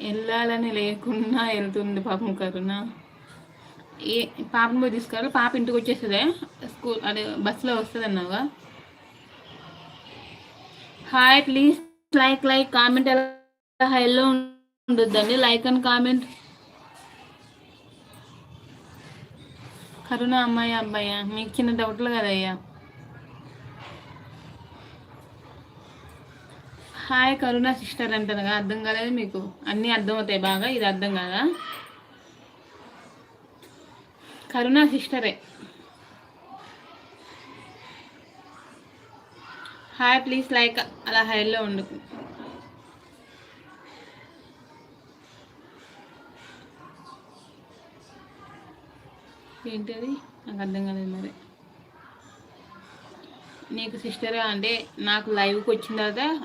వెళ్ళాలని లేకున్నా వెళ్తుంది పాపం కరుణ. ఏ పాపను పోయి తీసుకురావాలి, పాప ఇంటికి వచ్చేస్తుందే స్కూల్ అదే బస్సులో వస్తుంది అన్నావుగా. Hi please like comment. ఎలా హైలో ఉండొద్దండి, లైక్ అండ్ కామెంట్. కరుణ అమ్మాయి అబ్బాయా? మీకు చిన్న డౌట్లు కదయ్యా. హాయ్ కరుణ సిస్టర్ అంటారుగా, అర్థం కాలేదు మీకు? అన్నీ అర్థమవుతాయి బాగా, ఇది అర్థం కాదా? కరుణ సిస్టరే. హాయ్ ప్లీజ్ లైక్, అలా హైలో ఉండు. ఏంటది నాకు అర్థం కాలేదు మరి. నీకు సిస్టరే అంటే నాకు లైవ్కి వచ్చిన తర్వాత